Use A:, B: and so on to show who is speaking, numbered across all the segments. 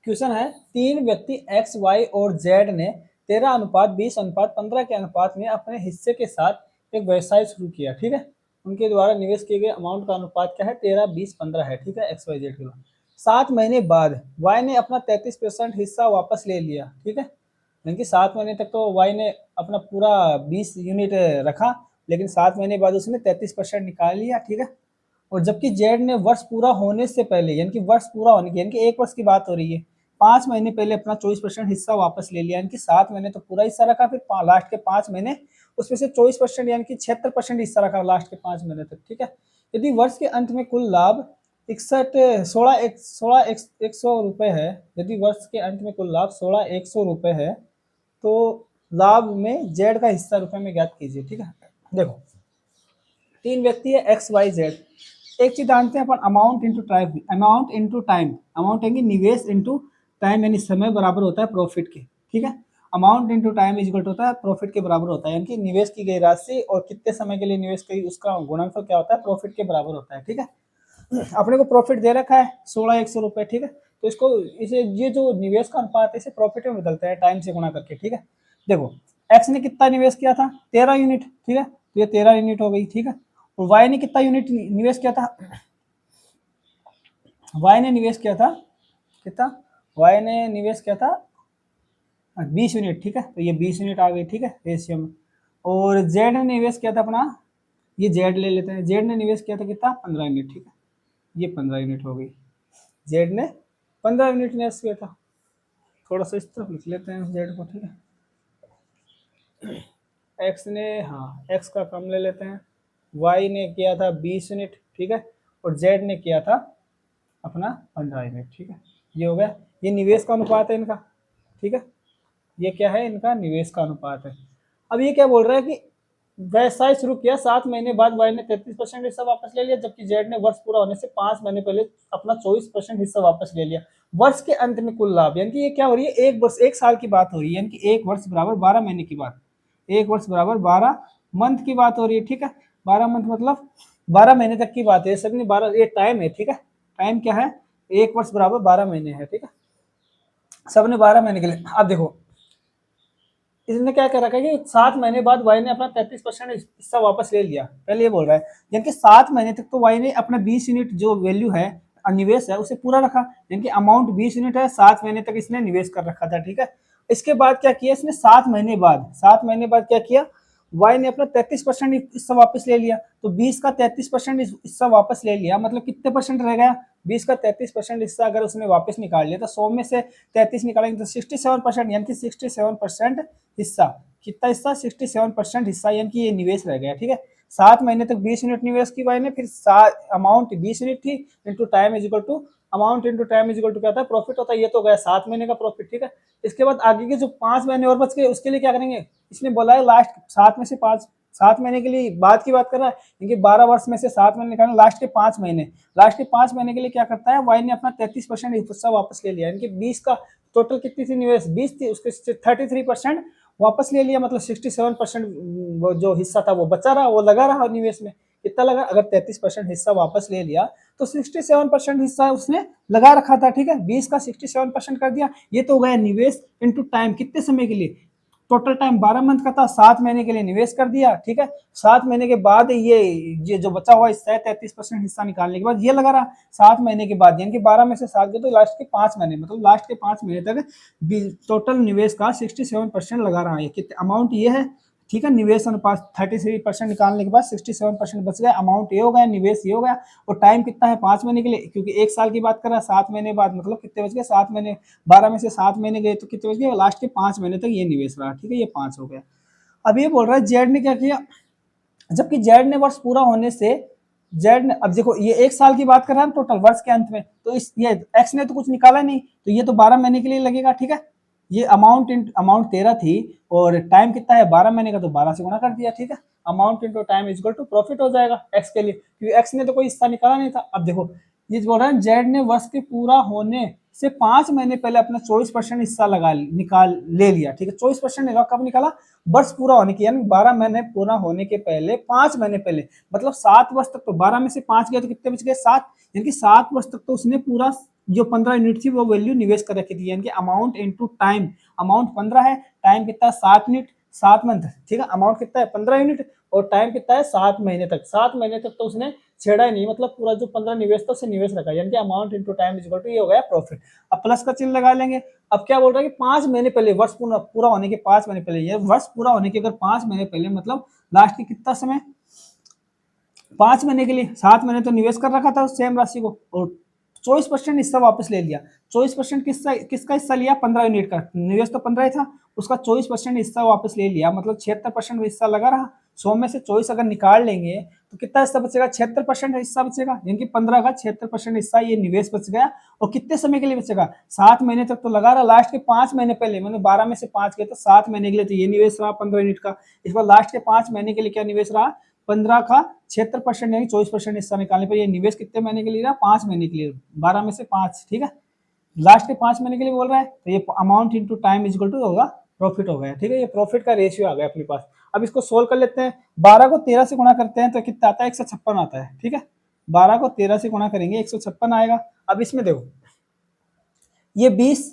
A: Question है, तीन व्यक्ति एक्स वाई और जेड ने 13:20:15 के अनुपात में अपने हिस्से के साथ एक व्यवसाय शुरू किया। ठीक है, उनके द्वारा निवेश किए गए अमाउंट का अनुपात क्या है, 13:20:15 है। ठीक है, एक्स वाई जेड के। 7 महीने बाद वाई ने अपना 33% हिस्सा वापस ले लिया। ठीक है, यानी कि 7 महीने तक तो वाई ने अपना पूरा 20 यूनिट रखा, लेकिन 7 महीने बाद उसने 33% निकाल लिया। ठीक है, और जबकि जेड ने वर्ष पूरा होने से पहले, यानी कि वर्ष पूरा होने की, यानी कि 1 वर्ष की बात हो रही है, 5 महीने पहले अपना 24% हिस्सा वापस ले लिया। यानी कि 7 महीने तो पूरा हिस्सा रखा, फिर लास्ट के 5 महीने उसमें से 24% यानी कि 76% हिस्सा रखा लास्ट के 5 महीने तक। ठीक है, यदि वर्ष के अंत में कुल लाभ 1,100 रुपये है, यदि वर्ष के अंत में कुल लाभ 1,100 रुपये है, तो लाभ में जेड का हिस्सा रुपए में ज्ञात कीजिए। ठीक है, देखो तीन व्यक्ति है एक्स वाई जेड, एक चीज जानते हैं अपन, amount into time, amount into time, amount है कि निवेश इंटू टाइम, यानी समय बराबर होता है प्रॉफिट के। ठीक है, अमाउंट इंटू टाइम इक्वल होता है प्रॉफिट के बराबर होता है, यानी कि निवेश की गई राशि और कितने समय के लिए निवेश की, उसका गुणनफल क्या होता है, प्रॉफिट के बराबर होता है। ठीक है, अपने को प्रॉफिट दे रखा है 16,100 रुपये। ठीक है, तो इसको इसे ये जो निवेश का अनुपात है इसे प्रॉफिट में बदलते हैं टाइम से गुणा करके। ठीक है, देखो एक्स ने कितना निवेश किया था, 13 यूनिट। ठीक है, तो ये 13 यूनिट हो गई। ठीक है, और वाई ने कितना यूनिट निवेश किया था, वाई ने निवेश किया था कितना, वाई ने निवेश किया था 20 यूनिट। ठीक है, तो ये 20 यूनिट आ गई। ठीक है, रेशियो में। और जेड ने निवेश किया था अपना, ये जेड ले लेते हैं, जेड ने निवेश किया था कितना, 15 यूनिट। ठीक है, ये 15 यूनिट हो गई, जेड ने 15 यूनिट निवेश किया था। थोड़ा सा इस तरफ लिख लेते हैं जेड को। ठीक है, एक्स ने, हाँ एक्स का कम ले लेते हैं, वाई ने किया था 20 यूनिट। ठीक है, और जेड ने किया था अपना 15 यूनिट। ठीक है, ये हो गया, ये निवेश का अनुपात है इनका। ठीक है, ये क्या है, इनका निवेश का अनुपात है। अब ये क्या बोल रहा है कि व्यवसाय शुरू किया, 7 महीने बाद वाई ने 33% हिस्सा वापस ले लिया, जबकि जेड ने वर्ष पूरा होने से 5 महीने पहले अपना 24% हिस्सा वापस ले लिया। वर्ष के अंत में कुल लाभ, यानी कि ये क्या हो रही है, एक वर्ष, एक साल की बात हो रही है, यानी कि एक वर्ष बराबर 12 महीने की बात, एक वर्ष बराबर 12 मंथ की बात हो रही है। ठीक है, 12 मंथ मतलब 12 महीने तक की बात है, सबने 12, ये टाइम है। ठीक है, टाइम क्या है, एक वर्ष बराबर 12 महीने है। ठीक है, सबने 12 महीने के लिए। अब देखो इसने क्या कर रखा है कि 7 महीने बाद वाई ने अपना 33% हिस्सा वापस ले लिया, पहले ये बोल रहा है, यानी कि 7 महीने तक तो वाई ने अपना 20 यूनिट जो वैल्यू है, निवेश है, उसे पूरा रखा, यानी कि अमाउंट 20 यूनिट है, 7 महीने तक इसने निवेश कर रखा था। ठीक है, इसके बाद क्या किया इसने, 7 महीने बाद क्या किया, वाई ने अपना 33% हिस्सा वापस ले लिया, तो 20 का 33% हिस्सा वापस ले लिया, मतलब कितने परसेंट रह गया, 20 का 33% हिस्सा अगर उसने वापस निकाल लिया, तो 100 में से 33 निकालेंगे तो 67%, यानी कि 67% हिस्सा, कितना हिस्सा, 67% हिस्सा, यानी कि ये निवेश रह गया। ठीक है, 7 महीने तक 20 यूनिट निवेश की वाई ने, फिर अमाउंट 20 यूनिट थी, into time is equal to, amount into time is equal to क्या था, प्रॉफिट होता है, ये तो गया 7 महीने का प्रॉफिट। ठीक है, इसके बाद आगे के जो 5 महीने और बच गए उसके लिए क्या करेंगे, इसने बोला है लास्ट 7 में से 5, 7 महीने के लिए बाद की बात कर रहा है, क्योंकि 12 वर्ष में से 7 महीने निकालना, लास्ट के 5 महीने, लास्ट के 5 महीने के लिए क्या करता है, वाई ने अपना 33% हिस्सा वापस ले लिया, यानी कि 20 का टोटल कितनी थी निवेश, 20 थी, उसके 33% वापस ले लिया, मतलब 67% जो हिस्सा था वो बचा रहा, वो लगा रहा निवेश में, कितना लगा, अगर 33% हिस्सा वापस ले लिया तो 67% हिस्सा उसने लगा रखा था। ठीक है, 20 का 67% कर दिया, ये तो हो गया निवेश इंटू टाइम, कितने समय के लिए, टोटल टाइम 12 मंथ का था, 7 महीने के लिए निवेश कर दिया। ठीक है, 7 महीने के बाद ये जो बचा हुआ हिस्सा है 33% हिस्सा निकालने के बाद ये लगा रहा, 7 महीने के बाद, यानी कि 12 में से 7 गए तो लास्ट के 5 महीने, मतलब लास्ट के 5 महीने तक टोटल निवेश का 67% लगा रहा है, कितने अमाउंट ये है। ठीक है, निवेश अनुपात 33% निकालने के बाद 67% बच गया, अमाउंट ये हो गया, निवेश ये हो गया, और टाइम कितना है 5 महीने के लिए, क्योंकि एक साल की बात कर रहा है, 7 महीने बाद मतलब कितने बच गए, 7 महीने, 12 में से 7 महीने गए तो कितने बच गए, लास्ट के 5 महीने तक ये निवेश रहा। ठीक है, ये 5 हो गया। अब ये बोल रहा है जेड ने क्या किया, जबकि जेड ने वर्ष पूरा होने से, जेड ने, अब देखो ये एक साल की बात कर रहा है टोटल वर्ष के अंत में, तो इस ये एक्स ने तो कुछ निकाला नहीं, तो ये तो 12 महीने के लिए लगेगा। ठीक है, ये अमाउंट 13 थी और टाइम कितना है 12 महीने का, तो 12 से गुणा कर दिया। ठीक है, amount into time is equal to profit हो जाएगा एक्स के लिए, क्योंकि एक्स ने तो कोई हिस्सा निकाला नहीं था। अब देखो ये बोल रहा है जेड ने वर्ष के पूरा होने से 5 महीने पहले अपना 24% हिस्सा निकाल ले लिया, ठीक है। 24% कब निकाला? वर्ष पूरा होने के, यानी 12 महीने पूरा होने के पहले 5 महीने पहले, मतलब 7 वर्ष तक। तो 12 में से 5 गया तो कितने बच गए? 7, यानी कि 7 वर्ष तक तो उसने पूरा जो 15 यूनिट थी वो वैल्यू निवेश कर रखी थी, यानी कि अमाउंट इनटू टाइम। अमाउंट 15 है, टाइम कितना? 7 यूनिट, 7 मंथ, ठीक है। अमाउंट कितना है? 15 यूनिट, और टाइम कितना है? 7 महीने तक। 7 महीने तक तो उसने छेड़ा ही नहीं, मतलब पूरा जो 15 निवेश था उसे निवेश रखा, यानी कि amount into time is equal to, ये हो गया प्रॉफिट। अब प्लस का चिन्ह लगा लेंगे। अब क्या बोल रहा है कि 5 महीने पहले, वर्ष पूरा होने के 5 महीने पहले, ये वर्ष पूरा होने के अगर 5 महीने पहले, मतलब लास्ट की कितना समय? 5 महीने के लिए 7 महीने तो निवेश कर रखा था उस सेम राशि को, और 24% हिस्सा वापस ले लिया। 24% किसका हिस्सा लिया? 15 यूनिट का। निवेश तो 15 ही था, उसका 24% हिस्सा वापस ले लिया, मतलब 76% हिस्सा लगा रहा। 100 में से 24 अगर निकाल लेंगे तो कितना हिस्सा बचेगा? 76% हिस्सा बचेगा, यानी कि 15 का 76% हिस्सा ये निवेश बच गया। और कितने समय के लिए बचेगा? 7 महीने तक तो लगा रहा, लास्ट के 5 महीने पहले, मतलब 12 में से 5 गए तो 7 महीने के लिए तो ये निवेश रहा 15 यूनिट का। इस बार लास्ट के 5 महीने के लिए क्या निवेश रहा? 15 का 76% यानी 24% हिस्सा निकालने पर ये निवेश कितने महीने के लिए रहा? 5 महीने के लिए, 12 में से 5, ठीक है। लास्ट के 5 महीने के लिए बोल रहा है, तो ये amount into time is equal to होगा प्रॉफिट हो गया, ठीक है। ये प्रॉफिट का रेशियो आ गया अपने पास। अब इसको सोल्व कर लेते हैं। 12 को 13 से गुणा करते हैं तो कितना आता है? 156 आता है, ठीक है। 12 को 13 से गुणा करेंगे 156 आएगा। अब इसमें देखो, ये 20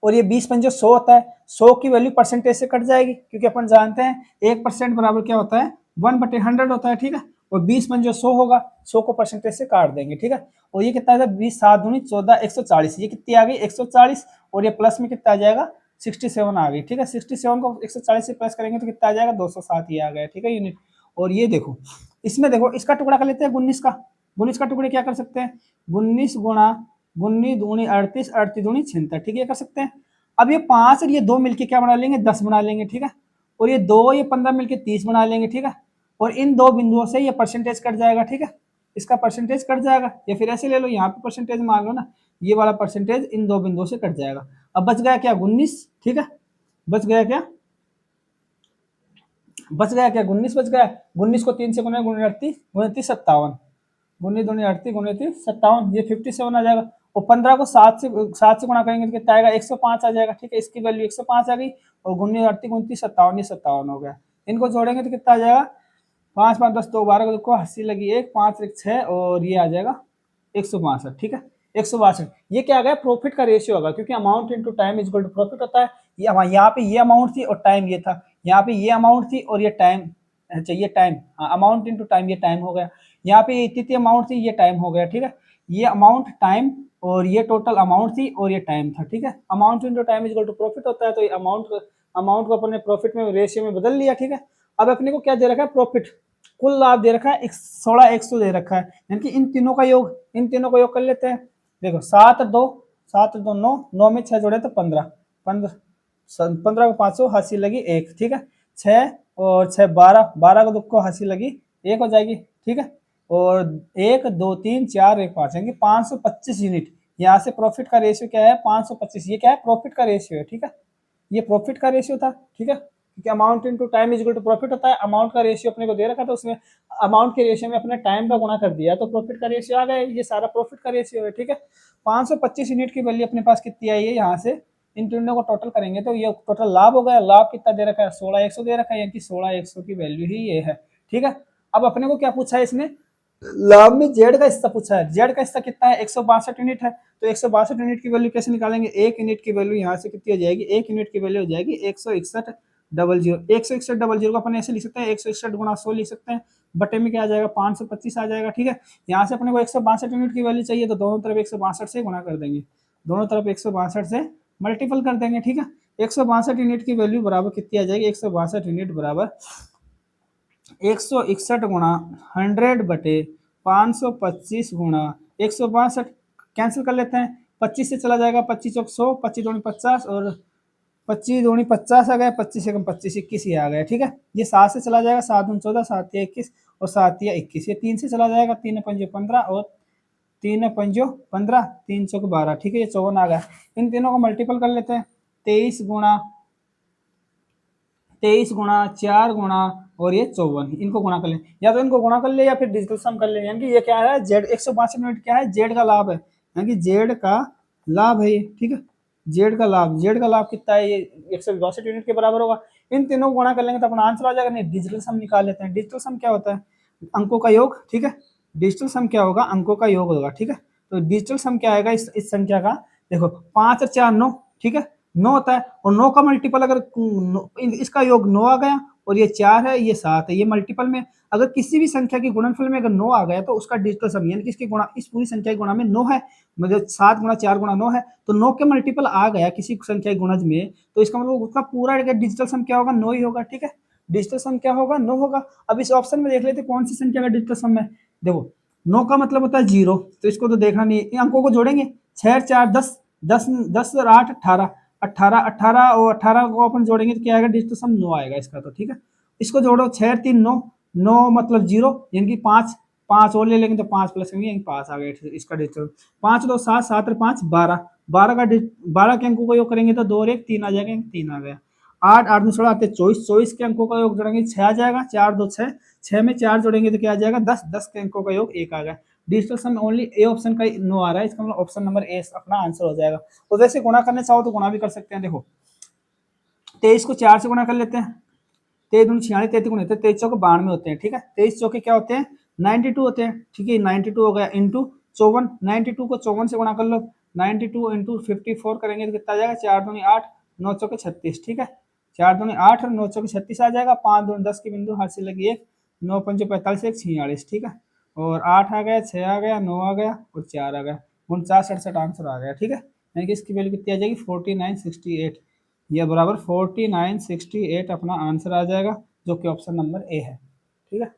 A: और ये 20 पंजे 100 होता है। 100 की वैल्यू परसेंटेज से कट जाएगी, क्योंकि अपन जानते हैं 1% बराबर क्या होता है? 1/100 होता है, ठीक है। और 20 पंजे 100 होगा, 100 को परसेंटेज से काट देंगे, ठीक है। और ये कितना है? 20 7 दूनी 14, 140, ये कितनी आ गई? 140, और ये प्लस में कितना आ जाएगा? 67 आ गई, ठीक है। 67 को 140 से प्लस करेंगे तो कितना आ जाएगा? 207 ये आ गया, ठीक है, यूनिट। और ये देखो, इसमें देखो, इसका टुकड़ा कर लेते हैं 19 का। 19 का टुकड़े क्या कर सकते हैं? 19 गुणा 19 दूनी 38, 38 दूनी 76, ठीक है, कर सकते हैं। अब ये 5 और ये 2 मिलके क्या बना लेंगे? 10 बना लेंगे, ठीक है। और ये 2 ये 15 मिलके 30 बना लेंगे, ठीक है। और इन दो बिंदुओं से ये परसेंटेज कट जाएगा, ठीक है। इसका परसेंटेज कट जाएगा, या फिर ऐसे ले लो, यहाँ पे परसेंटेज मान लो ना, ये वाला परसेंटेज इन दो बिंदुओं से कट जाएगा। अब बच गया क्या? 19, ठीक है। बच गया क्या? बच गया क्या? 19 बच गया। 19 को 3 से गुना, 38 29 57, 19 दूनी 38, 29 57, ये 57 आ जाएगा। और 15 को 7 से गुणा करेंगे तो कितना आएगा? 105 आ जाएगा, ठीक है। इसकी वैल्यू 105 आ गई, और 19 38 29 57, ये 57 हो गया। इनको जोड़ेंगे तो कितना आ जाएगा? 5 5 10 2 12 को 80 लगी 1 5 1 6, और ये आ जाएगा 162, ठीक है। 162, ये क्या आ गया? प्रॉफिट का रेशियो होगा, क्योंकि amount into time is equal to profit होता है। यहाँ पे ये अमाउंट थी और टाइम ये था, यहाँ पे ये अमाउंट थी और ये टाइम, चाहिए टाइम, हाँ, अमाउंट इनटू टाइम, ये टाइम हो गया। यहाँ पे इतनी अमाउंट थी, ये टाइम हो गया, ठीक है। ये अमाउंट, टाइम, और ये टोटल अमाउंट थी और ये टाइम था, ठीक है। Amount into time is equal to profit होता है, तो ये अमाउंट को अपने प्रॉफिट में, रेशियो में बदल लिया, ठीक है। अब अपने को क्या दे रखा है? प्रॉफिट, कुल लाभ दे रखा है 16,100 दे रखा है, यानी कि इन तीनों का योग कर लेते हैं। देखो 7 2 9, 9 में 6 जोड़े तो 15, 15 को 500 हंसी लगी 1, ठीक है। 6 और 6 12, 12 को 2 को हंसी लगी 1 हो जाएगी, ठीक है। और 1 2 3 4 1 5, यानी 525 यूनिट। यहाँ से प्रॉफिट का रेशियो क्या है? 525, ये क्या है? प्रॉफिट का रेशियो है, ठीक है। ये प्रॉफिट का रेशियो था, ठीक है, क्योंकि amount into time is equal to profit होता है। अमाउंट का रेशियो अपने को दे रखा था, उसमें अमाउंट के रेशियो में अपने टाइम का गुणा कर दिया, तो प्रॉफिट का रेशियो आ गया। ये सारा प्रॉफिट का रेशियो है, ठीक है। 525 यूनिट की वैल्यू अपने पास कितनी आई है? यहाँ से इन तीनों को टोटल करेंगे तो ये टोटल लाभ हो गया। लाभ कितना दे रखा है? 16,100 दे रखा है, यानी कि 16,100 की वैल्यू ही ये है, ठीक है। अब अपने को क्या पूछा है इसमें? लाभ में जेड का हिस्सा पूछा है। जेड का हिस्सा कितना है? 162 यूनिट है, तो 162 यूनिट की वैल्यू कैसे निकालेंगे? 1 यूनिट की वैल्यू यहाँ से कितनी हो जाएगी? 1 यूनिट की वैल्यू हो जाएगी 161 00। 161 00 को अपन ऐसे लिख सकते हैं, 161 गुणा 100 लिख सकते हैं, बटे में क्या आ जाएगा? 525 आ जाएगा, ठीक है। यहाँ से अपने को 162 यूनिट की वैल्यू चाहिए, तो दोनों तरफ 162 से गुणा कर देंगे, दोनों तरफ 162 से मल्टीपल कर देंगे, ठीक है। 162 यूनिट की वैल्यू बराबर कितनी आ जाएगी? 162 यूनिट बराबर 161 गुणा 100 बटे 525 गुणा 162, कैंसिल कर लेते हैं। 25 से चला जाएगा, 25 चौक 100, 25 दूनी 50, और 25 दूनी 50 आ गया, 25 से कम 25 21 ही आ गया, ठीक है। ये 7 से चला जाएगा, 7 दूनी 14, 7 या 21, और 7 या 21, ये 3 से चला जाएगा, 3 पंजे 15, और 3 पंजो 15, 3 चौक 12, ठीक है, ये 54 आ गया। इन तीनों को मल्टीपल कर लेते हैं। 23 गुणा 4 गुणा और ये 54, इनको गुणा कर लें, या तो इनको गुणा कर ले या फिर डिजिटल सम कर ले। यानी कि ये क्या है? जेड 162 यूनिट क्या है? जेड का लाभ है, यानी कि जेड का लाभ है ये, ठीक है। जेड का लाभ कितना है, ये 162 यूनिट के बराबर होगा। इन तीनों को गुणा कर लेंगे तो अपना आंसर आ जाएगा। नहीं, डिजिटल सम निकाल लेते हैं। डिजिटल सम क्या होता है, अंकों का योग, ठीक है। डिजिटल सम क्या होगा, अंकों का योग होगा, ठीक है। तो डिजिटल सम क्या आएगा इस संख्या का, देखो 5 और 4 9, ठीक है, 9 होता है। और 9 का मल्टीपल अगर इसका योग 9 आ गया, और ये 4 है, ये 7 है, ये मल्टीपल में अगर किसी भी संख्या के गुणनफल में अगर 9 आ गया तो उसका डिजिटल सम, यानी कि इसके गुणा, इस पूरी संख्या के गुणा में 9 है, मतलब 7 गुणा 4 गुणा 9 है, तो 9 के मल्टीपल आ गया किसी संख्या के गुणज में, तो इसका मतलब उसका पूरा डिजिटल सम क्या होगा, 9 ही होगा, ठीक है। डिजिटल सम क्या होगा, 9 होगा। अब इस ऑप्शन में देख लेते कौन सी संख्या का डिजिटल सम है। देखो 9 का मतलब होता है 0, तो इसको तो देखना नहीं है। इन अंकों को जोड़ेंगे, 6 4 10, 10 10 और 8 18, 18 18 और 18 को अपन जोड़ेंगे तो क्या आएगा, डिजिटल सम 9 आएगा इसका, तो ठीक है। इसको जोड़ो, 6 3 9, 9 मतलब 0, यानी कि 5, 5 और ले लेंगे तो 5 प्लस करेंगे, यानी 5 आ गया इसका डिजिटल। 5 2 7, 7 और 5 12, 12 का 12 के अंकों का योग करेंगे तो 2 और 1 3 आ जाएगा, 3 आ गया। 8 8 में 16 आते 24, 24 के अंकों का योग जोड़ेंगे 6 आ जाएगा, 4 2 6, 6 में 4 जोड़ेंगे तो क्या आ जाएगा, 10, 10 के अंकों का योग 1 आ गया। Digital sum only A option का 9 आ रहा है, इसका मतलब ऑप्शन नंबर ए अपना आंसर हो जाएगा। तो वैसे गुणा करने चाहो तो गुणा भी कर सकते हैं। देखो 23 को 4 से गुणा कर लेते हैं, 23 दूनी 46, 33 गुणे 23 चौके 92 होते हैं, ठीक है। 23 चौके क्या होते हैं, 92 होते हैं, ठीक है। 92 हो गया इंटू 54, 92 को 54 से गुणा कर लो, 92 इंटू 54 करेंगे तो कितना आ जाएगा, 4 दूनी 8, 9 चौके 36, ठीक है। 4 दूनी 8 और 9 चौके 36 आ जाएगा। 5 दूनी 10 की बिंदु हाथ से लगी 1, 9 पंजे 45, 1 46, ठीक है। और 8 आ गया, 6 आ गया, 9 आ गया और 4 आ गया, 49 68 आंसर आ गया, ठीक है। यानी कि इसकी वैल्यू कितनी आ जाएगी, 4968, यह बराबर 4968 अपना आंसर आ जाएगा, जो कि ऑप्शन नंबर ए है, ठीक है।